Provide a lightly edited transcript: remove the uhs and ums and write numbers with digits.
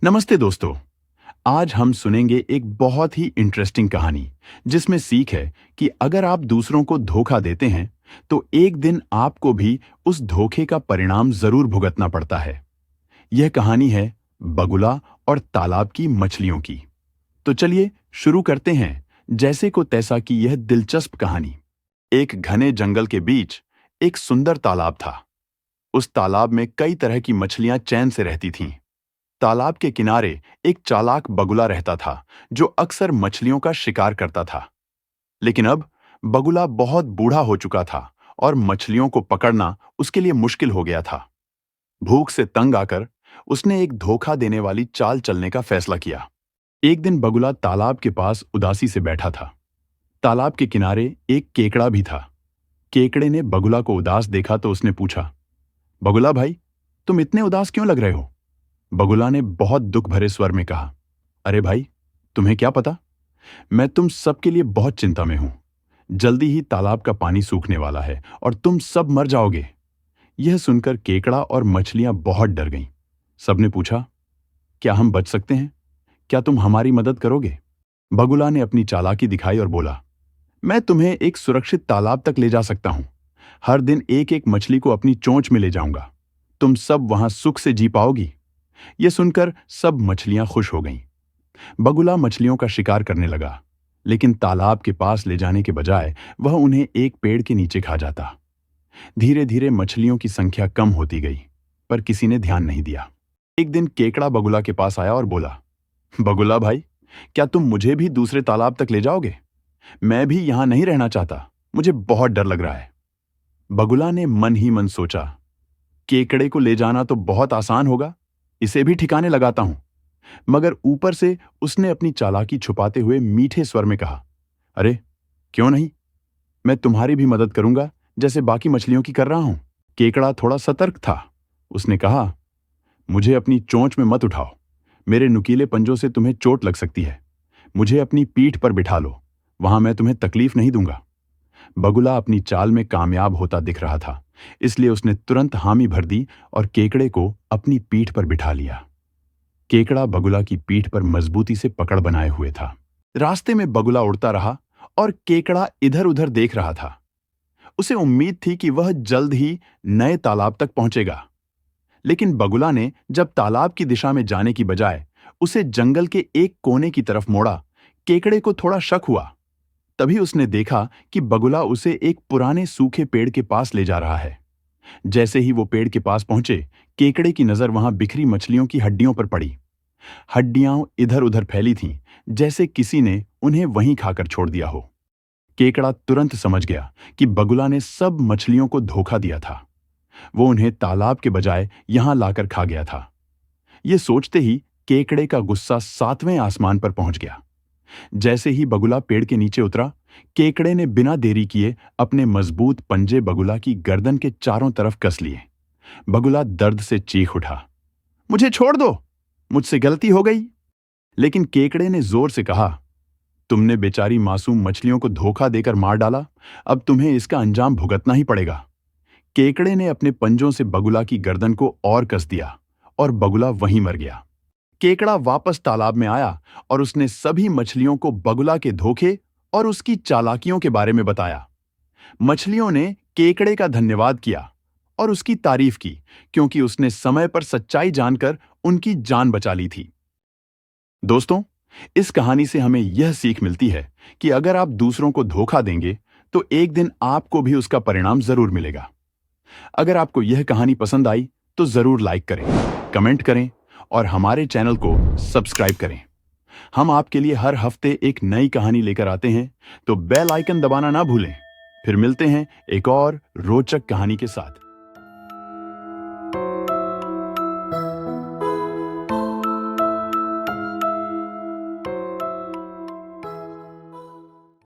नमस्ते दोस्तों। आज हम सुनेंगे एक बहुत ही इंटरेस्टिंग कहानी जिसमें सीख है कि अगर आप दूसरों को धोखा देते हैं तो एक दिन आपको भी उस धोखे का परिणाम जरूर भुगतना पड़ता है। यह कहानी है बगुला और तालाब की मछलियों की। तो चलिए शुरू करते हैं जैसे को तैसा की यह दिलचस्प कहानी। एक घने जंगल के बीच एक सुंदर तालाब था। उस तालाब में कई तरह की मछलियां चैन से रहती थीं। तालाब के किनारे एक चालाक बगुला रहता था जो अक्सर मछलियों का शिकार करता था। लेकिन अब बगुला बहुत बूढ़ा हो चुका था और मछलियों को पकड़ना उसके लिए मुश्किल हो गया था। भूख से तंग आकर उसने एक धोखा देने वाली चाल चलने का फैसला किया। एक दिन बगुला तालाब के पास उदासी से बैठा था। तालाब के किनारे एक केकड़ा भी था। केकड़े ने बगुला को उदास देखा तो उसने पूछा, बगुला भाई, तुम इतने उदास क्यों लग रहे हो? बगुला ने बहुत दुख भरे स्वर में कहा, अरे भाई, तुम्हें क्या पता, मैं तुम सबके लिए बहुत चिंता में हूं। जल्दी ही तालाब का पानी सूखने वाला है और तुम सब मर जाओगे। यह सुनकर केकड़ा और मछलियां बहुत डर गईं। सबने पूछा, क्या हम बच सकते हैं? क्या तुम हमारी मदद करोगे? बगुला ने अपनी चालाकी दिखाई और बोला, मैं तुम्हें एक सुरक्षित तालाब तक ले जा सकता हूं। हर दिन एक एक मछली को अपनी चोंच में ले जाऊंगा। तुम सब वहां सुख से जी पाओगी। यह सुनकर सब मछलियां खुश हो गईं। बगुला मछलियों का शिकार करने लगा, लेकिन तालाब के पास ले जाने के बजाय वह उन्हें एक पेड़ के नीचे खा जाता। धीरे धीरे मछलियों की संख्या कम होती गई, पर किसी ने ध्यान नहीं दिया। एक दिन केकड़ा बगुला के पास आया और बोला, बगुला भाई, क्या तुम मुझे भी दूसरे तालाब तक ले जाओगे? मैं भी यहां नहीं रहना चाहता, मुझे बहुत डर लग रहा है। बगुला ने मन ही मन सोचा, केकड़े को ले जाना तो बहुत आसान होगा, इसे भी ठिकाने लगाता हूं। मगर ऊपर से उसने अपनी चालाकी छुपाते हुए मीठे स्वर में कहा, अरे क्यों नहीं, मैं तुम्हारी भी मदद करूंगा जैसे बाकी मछलियों की कर रहा हूं। केकड़ा थोड़ा सतर्क था। उसने कहा, मुझे अपनी चोंच में मत उठाओ, मेरे नुकीले पंजों से तुम्हें चोट लग सकती है। मुझे अपनी पीठ पर बिठा लो, वहां मैं तुम्हें तकलीफ नहीं दूंगा। बगुला अपनी चाल में कामयाब होता दिख रहा था, इसलिए उसने तुरंत हामी भर दी और केकड़े को अपनी पीठ पर बिठा लिया। केकड़ा बगुला की पीठ पर मजबूती से पकड़ बनाए हुए था। रास्ते में बगुला उड़ता रहा और केकड़ा इधर उधर देख रहा था। उसे उम्मीद थी कि वह जल्द ही नए तालाब तक पहुंचेगा। लेकिन बगुला ने जब तालाब की दिशा में जाने की बजाय उसे जंगल के एक कोने की तरफ मोड़ा, केकड़े को थोड़ा शक हुआ। तभी उसने देखा कि बगुला उसे एक पुराने सूखे पेड़ के पास ले जा रहा है। जैसे ही वो पेड़ के पास पहुंचे, केकड़े की नजर वहां बिखरी मछलियों की हड्डियों पर पड़ी। हड्डियां इधर उधर फैली थीं, जैसे किसी ने उन्हें वहीं खाकर छोड़ दिया हो। केकड़ा तुरंत समझ गया कि बगुला ने सब मछलियों को धोखा दिया था। वो उन्हें तालाब के बजाय यहां लाकर खा गया था। ये सोचते ही केकड़े का गुस्सा 7वें आसमान पर पहुंच गया। जैसे ही बगुला पेड़ के नीचे उतरा, केकड़े ने बिना देरी किए अपने मजबूत पंजे बगुला की गर्दन के चारों तरफ कस लिए। बगुला दर्द से चीख उठा, मुझे छोड़ दो, मुझसे गलती हो गई। लेकिन केकड़े ने जोर से कहा, तुमने बेचारी मासूम मछलियों को धोखा देकर मार डाला, अब तुम्हें इसका अंजाम भुगतना ही पड़ेगा। केकड़े ने अपने पंजों से बगुला की गर्दन को और कस दिया और बगुला वहीं मर गया। केकड़ा वापस तालाब में आया और उसने सभी मछलियों को बगुला के धोखे और उसकी चालाकियों के बारे में बताया। मछलियों ने केकड़े का धन्यवाद किया और उसकी तारीफ की, क्योंकि उसने समय पर सच्चाई जानकर उनकी जान बचा ली थी। दोस्तों, इस कहानी से हमें यह सीख मिलती है कि अगर आप दूसरों को धोखा देंगे तो एक दिन आपको भी उसका परिणाम जरूर मिलेगा। अगर आपको यह कहानी पसंद आई तो जरूर लाइक करें, कमेंट करें और हमारे चैनल को सब्सक्राइब करें। हम आपके लिए हर हफ्ते एक नई कहानी लेकर आते हैं, तो बेल आइकन दबाना ना भूलें। फिर मिलते हैं एक और रोचक कहानी के साथ।